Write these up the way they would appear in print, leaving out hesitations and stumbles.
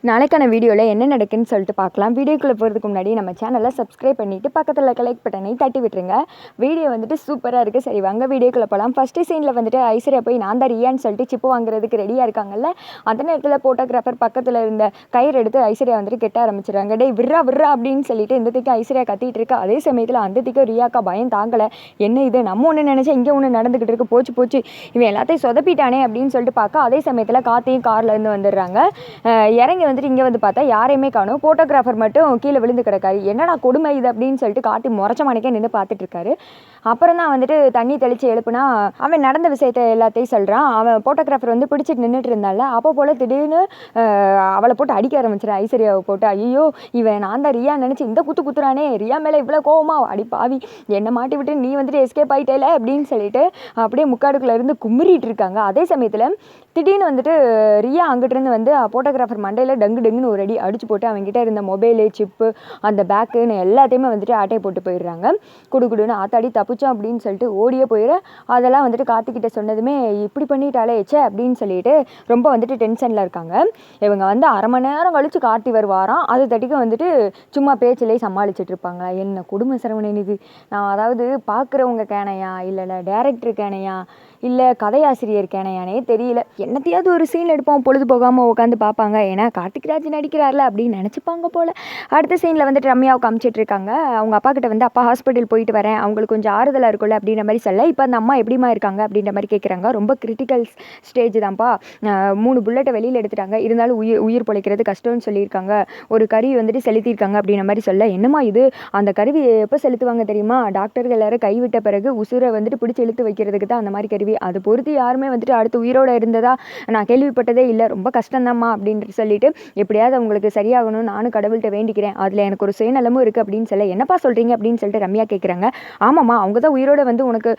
நாளைக்கான வீடியோவில் என்ன நடக்குன்னு சொல்லிட்டு பார்க்கலாம். வீடியோக்குள்ளே போகிறதுக்கு முன்னாடி நம்ம சேனலை சப்ஸ்கிரைப் பண்ணிவிட்டு பக்கத்தில் லைக் பட்டனை தட்டி விட்டுருங்க. வீடியோ வந்துட்டு சூப்பராக இருக்குது. சரி வாங்க வீடியோக்குள்ளே போகலாம். ஃபஸ்ட்டு சீனில் வந்துட்டு ஐஸ்வர்யா போய் நான் தான் ரியான்னு சொல்லிட்டு சிப்பு வாங்குறதுக்கு ரெடியாக இருக்காங்கல்ல. அந்த நேரத்தில் ஃபோட்டோகிராஃபர் பக்கத்தில் இருந்த கயிறு எடுத்து ஐஸ்வர்யா வந்துட்டு கெட்ட ஆரம்பிச்சிடுறாங்க. டே விட்றா விட்றா அப்படின்னு சொல்லிட்டு இந்த திக்கு ஐஸ்வர்யா கத்திட்டு இருக்கா. அதே சமயத்தில் அந்த திக்கு ரியாக்கா பயம் தாங்கலை. என்ன இது நம்ம ஒன்று நினச்சா இங்கே ஒன்று நடந்துக்கிட்டு இருக்கு, போச்சு போச்சு இவன் எல்லாத்தையும் சொதப்பிட்டானே அப்படின்னு சொல்லிட்டு பார்க்க அதே சமயத்தில் கார்த்தியும் கார்லேருந்து வந்துடுறாங்க. இறங்கி வந்துட்டு இங்கே வந்து பார்த்தா யாரையுமே காணும். ஃபோட்டோகிராஃபர் மட்டும் கீழே விழுந்து கிடக்காரு. என்னடா கொடுமை இது அப்படின்னு சொல்லிட்டு காட்டி முறைச்ச மணிக்கே நின்று பார்த்துட்டு இருக்காரு. அப்புறம் தான் வந்துட்டு தண்ணி தெளித்து எழுப்புனா அவன் நடந்த விஷயத்த எல்லாத்தையும் சொல்கிறான். அவன் ஃபோட்டோகிராஃபர் வந்து பிடிச்சிட்டு நின்றுட்டு இருந்தால அப்போ போல் திடீர்னு அவளை போட்டு அடிக்க ஆரம்பிச்சிடா. ஐஸ்வர்யாவை போட்டு ஐயோ இவன் நான் தான் ரியா நினச்சி இந்த குத்துறானே, ரியா மேலே இவ்வளோ கோவமா, அடி பாவி என்னை மாட்டி விட்டு நீ வந்துட்டு எஸ்கேப் ஆகிட்டேல அப்படின்னு சொல்லிட்டு அப்படியே முக்காடுக்குள்ளே இருந்து கும்பிட்டு இருக்காங்க. அதே சமயத்தில் திடீர்னு வந்துட்டு ரியா அங்கிட்டிருந்து வந்து ஃபோட்டோகிராஃபர் மண்டையில் டங்குன்னு ஒரு அடி அடிச்சு போட்டு அவங்ககிட்ட இருந்த மொபைலு, சிப்பு, அந்த பேக்குன்னு எல்லாத்தையுமே வந்துட்டு ஆட்டையை போட்டு போயிடுறாங்க. குடுன்னு ஆத்தாடி தப்பிச்சோம் அப்படின்னு சொல்லிட்டு ஓடியே போயிட அதெல்லாம் வந்துட்டு கார்த்திகிட்ட சொன்னதுமே இப்படி பண்ணிட்டாலே ச்சே அப்படின்னு சொல்லிட்டு ரொம்ப வந்துட்டு டென்ஷனில் இருக்காங்க. இவங்க வந்து அரை மணி நேரம் கழிச்சு கார்த்தி வருவாராம். அது தட்டிக்கு வந்துட்டு சும்மா பேச்சிலே சமாளிச்சுட்டு இருப்பாங்க. என்ன குடும்ப சரவணன் இது, நான் அதாவது பார்க்குறவங்க கேனையா இல்லை டேரக்டர் கேனையா இல்லை கதையாசிரியர் கேனையானே தெரியல. என்னத்தையாவது ஒரு சீன் எடுப்போம், பொழுது போகாமல் உட்காந்து பார்ப்பாங்க. ஏன்னா கார்த்திக் ராஜ் நடிக்கிறார்ல அப்படின்னு நினச்சிப்பாங்க போல். அடுத்த சீனில் வந்துட்டு ரம்யாவை காமிச்சிட்டு இருக்காங்க. அவங்க அப்பா கிட்ட வந்து அப்பா ஹாஸ்பிட்டல் போயிட்டு வரேன், அவங்களுக்கு கொஞ்சம் ஆறுதலாக இருக்கும்ல அப்படின்ற மாதிரி சொல்ல இப்போ அந்த அம்மா எப்படிமா இருக்காங்க அப்படின்ற மாதிரி கேட்குறாங்க. ரொம்ப கிரிட்டிக்கல் ஸ்டேஜ் தான்ப்பா, 3 புல்லட்டை வெளியில் எடுத்துட்டாங்க, இருந்தாலும் உயிர் பிழைக்கிறது கஷ்டம்னு சொல்லியிருக்காங்க. ஒரு கருவி வந்துட்டு செலுத்தியிருக்காங்க அப்படின்ற மாதிரி சொல்ல என்னம்மா இது, அந்த கருவி எப்போ செலுத்துவாங்க தெரியுமா, டாக்டர்கள் எல்லாரும் கைவிட்ட பிறகு உசுரை வந்துட்டு பிடிச்சி இழுத்து வைக்கிறதுக்கு தான் அந்த மாதிரி கருவி. அது பொறுத்து யாருமே வந்துட்டு அடுத்து உயிரோடு இருந்ததா நான் கேள்விப்பட்டதே இல்லை, ரொம்ப கஷ்டம்தாம்மா அப்படின்னு சொல்லிட்டு எப்படியாவது அவங்களுக்கு சரியாகணும் நானும் கடவுள்கிட்ட வேண்டிக்கிறேன், அதில் எனக்கு ஒரு சுயநலமும் இருக்குது அப்படின்னு சொல்ல என்னப்பா சொல்கிறீங்க அப்படின்னு சொல்லிட்டு ரம்யா கேட்குறாங்க. ஆமாம்மா அவங்க தான் உயிரோடு வந்து உனக்கு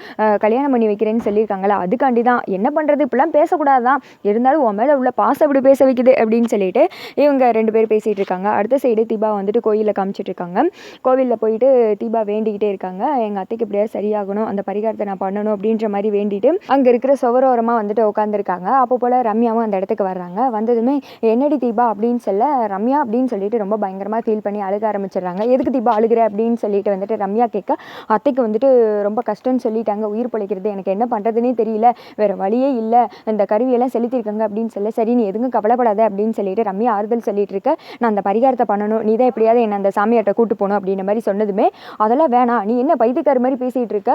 கல்யாணம் பண்ணி வைக்கிறேன்னு சொல்லியிருக்காங்களா, அதுக்காண்டி தான் என்ன பண்ணுறது இப்படிலாம் பேசக்கூடாதான், இருந்தாலும் உன் மேலே உள்ள பாசம் இப்படி பேச வைக்குது அப்படின்னு சொல்லிட்டு இவங்க 2 பேர் பேசிகிட்டு இருக்காங்க. அடுத்த சைடு தீபா வந்துட்டு கோயிலில் காமிச்சிட்டு இருக்காங்க. கோவிலில் போயிட்டு தீபா வேண்டிக்கிட்டே இருக்காங்க. எங்கள் அத்தைக்கு எப்படியாவது சரியாகணும், அந்த பரிகாரத்தை நான் பண்ணணும் அப்படின்ற மாதிரி வேண்டிட்டு அங்கே இருக்கிற சுவரோரமாக வந்துட்டு உட்காந்துருக்காங்க. அப்போ போல் ரம்யாவும் அந்த இடத்துக்கு வர்றாங்க. வந்ததுமே என்னடி தீபா அப்படின்னு சொல்ல ரம்யா அப்படின்னு சொல்லிட்டு ரொம்ப பயங்கரமாக ஃபீல் பண்ணி அழுக ஆரம்பிச்சிடுறாங்க. எதுக்கு தீபா அழுகிற அப்படின்னு சொல்லிட்டு வந்துட்டு ரம்யா கேட்க அத்தைக்கு வந்துட்டு ரொம்ப கஷ்டம்னு சொல்லிட்டாங்க, உயிர் பிழைக்கிறது எனக்கு என்ன பண்ணுறதுனே தெரியல, வேறு வழியே இல்லை, இந்த கருவியெல்லாம் செலுத்தியிருக்காங்க அப்படின்னு சொல்ல சரி நீ எதுவும் கவலைப்படாத அப்படின்னு சொல்லிட்டு ரம்யா ஆறுதல் சொல்லிட்டு இருக்க. நான் அந்த பரிகாரத்தை பண்ணணும், நீ தான் எப்படியாவது என்னை அந்த சாமியார்ட்ட கூட்டு போகணும் அப்படின்ற மாதிரி சொன்னதுமே அதெல்லாம் வேணாம், நீ என்ன பைத்தியக்கார மாதிரி பேசிகிட்டு இருக்க,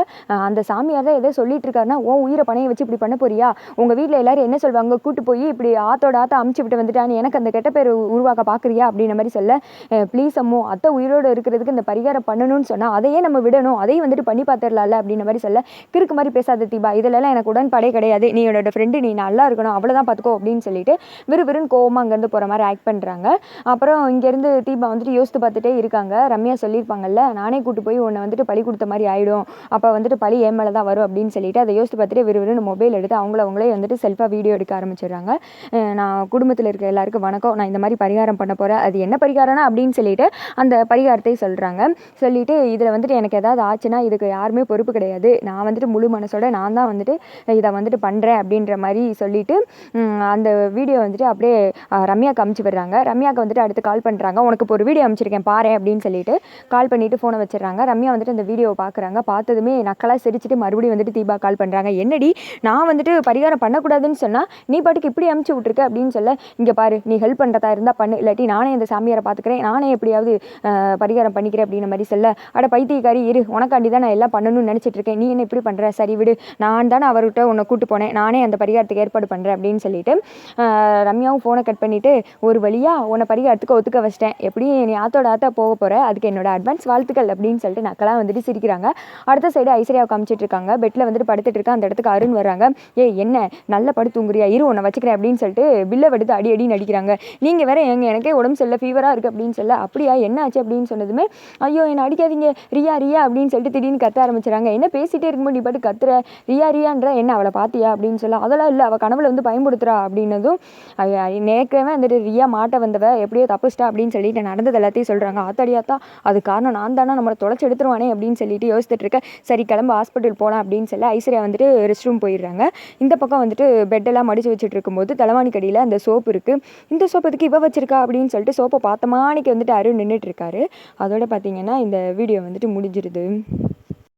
அந்த சாமியார் தான் ஏதோ சொல்லிட்டு இருக்காருன்னா உன் உயிரை பணைய வச்சு இப்படி பண்ண போறியா, உங்கள் வீட்டில் எல்லாரும் என்ன சொல்லுவாங்க, கூட்டு போய் இப்படி ஆத்தோட ஆத்த அமுச்சு விட்டு வந்துட்டான்னு எனக்கு அந்த கெட்ட பேர் உருவாக்க பார்க்குறியா அப்படின்ற மாதிரி சொல்ல ப்ளீஸ் அம்மோ அத்தை உயிரோடு இருக்கிறதுக்கு இந்த பரிகாரம் பண்ணணும்னு சொன்னால் அதையே நம்ம விடணும், அதையும் வந்துட்டு பண்ணி பார்த்துடலாம்ல அப்படின்ற மாதிரி சொல்ல கிறுக்கு மாதிரி பேசாத தீபா, இதெல்லாம் எனக்கு உடன்பாடே கிடையாது, நீ என்னோட ஃப்ரெண்டு, நீ நல்லா இருக்கணும் அவ்வளோதான் பார்த்துக்கோ அப்படின்னு சொல்லிட்டு விறுவிறுன்னு கோவமாக அங்கேருந்து போகிற மாதிரி ஆக்ட் பண்ணுறாங்க. அப்புறம் இங்கேருந்து தீபா வந்துட்டு யோசித்து பார்த்துட்டே இருக்காங்க. ரம்யா சொல்லியிருப்பாங்கல்ல நானே கூட்டு போய் உன்னை வந்துட்டு பழி கொடுத்த மாதிரி ஆகிடும், அப்போ வந்துட்டு பழி ஏன் மேலே தான் வரும் அப்படின்னு சொல்லிட்டு அதை யோசித்து பார்த்துட்டு விறுவிறுன்னு மொபைல் எடுத்து அவங்களே வந்துட்டு செல்ஃபாக வீடியோ எடுக்க ஆரம்பிச்சிடுறாங்க. நான் குடும்பத்தில் இருக்க எல்லாருக்கும் வணக்கம், நான் இந்த மாதிரி பரிகாரம் பண்ண போகிறேன், அது என்ன பரிகாரம்னா அப்படின்னு சொல்லிட்டு அந்த பரிகாரத்தை சொல்கிறாங்க. சொல்லிட்டு இதில் வந்துட்டு எனக்கு ஏதாவது ஆச்சுன்னா இதுக்கு யாருமே பொறுப்பு கிடையாது, நான் வந்துட்டு முழு மனசோட நான் தான் வந்துட்டு இதை வந்துட்டு பண்ணுறேன் அப்படின்ற மாதிரி சொல்லிட்டு அந்த வீடியோ வந்துட்டு அப்படியே ரம்யாவுக்கு அமுச்சு விடுறாங்க. ரம்யாவுக்கு வந்துட்டு அடுத்து கால் பண்ணுறாங்க. உனக்கு இப்போ ஒரு வீடியோ அனுப்பிச்சிருக்கேன் பாரு அப்படின்னு சொல்லிட்டு கால் பண்ணிவிட்டு ஃபோனை வச்சிடுறாங்க. ரம்யா வந்துட்டு அந்த வீடியோவை பார்க்குறாங்க. பார்த்ததுமே நக்கலாக சிரிச்சுட்டு மறுபடியும் வந்துட்டு தீபா கால் பண்ணுறாங்க. என்னடி நான் வந்துட்டு பரிகாரம் பண்ணக்கூடாதுன்னு சொன்னால் நீ பாட்டுக்கு இப்படி அமுச்சு விட்ருக்க அப்படின்னு சொல்ல இங்கே பாரு நீ ஹெல்ப் பண்ணுறதா இருந்தால் பண்ணு, இல்லாட்டி நானே இந்த சாமியாரை பார்த்துக்கிறேன், நானே எப்படியாவது பரிகாரம் பண்ணிக்கிறேன் அப்படின்ற மாதிரி சொல்ல அட பைத்தியக்காரி இரு, உனக்காண்டி தான் நான் எல்லாம் பண்ணணும்னு நினச்சிட்டு இருக்கேன், நீ என்ன இப்படி பண்ணுற, சரி விடு நான் தானே அவர்கிட்ட உன்னை கூட்டு போனேன், நானே அந்த பரிகாரத்துக்கு ஏற்பாடு பண்ணுறேன் அப்படின்னு சொல்லிட்டு ரம்யாவும் ஃபோனை கட் பண்ணிவிட்டு ஒரு வழியாக உன்னை பரிகாரத்துக்கு ஒத்துக்க வச்சிட்டேன், எப்படி நீ ஆத்தோட ஆத்தா போக போகிற, அதுக்கு என்னோட அட்வான்ஸ் வாழ்த்துக்கள் அப்படின்னு சொல்லிட்டு நக்கலாக வந்துட்டு சிரிக்கிறாங்க. அடுத்த சைடு ஐஸ்வர்யாவை காமிச்சிட்டு இருக்காங்க. பெட்டில் வந்துட்டு படுத்துட்டு இருக்கா. அந்த இடத்துக்கு அருண் வர்றாங்க. என்ன நல்ல படுத்து தூங்குறியா, இரு உன்னை வச்சுக்கிறேன் அப்படின்னு சொல்லிட்டு பில்லை எடுத்து அடி நடிக்கிறாங்க. நீங்கள் வேற எனக்கே உடம்பு சரியில்லை ஃபீவராக இருக்குது அப்படின்னு சொல்ல அப்படியா என்ன ஆச்சு அப்படின்னு சொன்னதுமே ஐயோ என்னை அடிக்காதீங்க ரியா அப்படின்னு சொல்லிட்டு திடீர்னு கத்த ஆரம்பிச்சுறாங்க. என்ன பேசிகிட்டே இருக்கும்போது நீ பாட்டு கத்துற, ரியான்ற என்ன அவளை பார்த்தியா அப்படின்னு சொல்ல அதெல்லாம் இல்லை அவள் கனவுல வந்து பயன்படுத்துறா அப்படின்னதும் நேக்கவே வந்துட்டு ரியா மாட்ட வந்தவ எப்படியோ தப்புச்சிட்டா அப்படின்னு சொல்லிட்டு நடந்தது எல்லாத்தையும் சொல்கிறாங்க. ஆத்தாடியாத்தா அது காரணம் நான் தானே நம்மளை தொலைச்சி எடுத்துருவானே அப்படின்னு சொல்லிட்டு யோசிச்சுட்டு இருக்க. சரி கிளம்ப ஹாஸ்பிட்டல் போகலாம் அப்படின்னு சொல்ல ஐஸ்வர்யா வந்துட்டு ரெஸ்ட் ரூம் போயிடுறாங்க. இந்த பக்கம் வந்துட்டு பெட்டெல்லாம் மடித்து வச்சுட்டு இருக்கும்போது தலைவாணி கடியில் அந்த சோப்பு இருக்குது. இந்த சோப்பு எதுக்கு இவ வச்சிருக்கா அப்படின்னு சொல்லிட்டு சோப்பை பார்த்தமானிக்கு வந்துட்டு அருண் நின்றுட்டு இருக்காரு. அதோட பார்த்தீங்கன்னா இந்த வீடியோ வந்துட்டு முடிஞ்சிருது.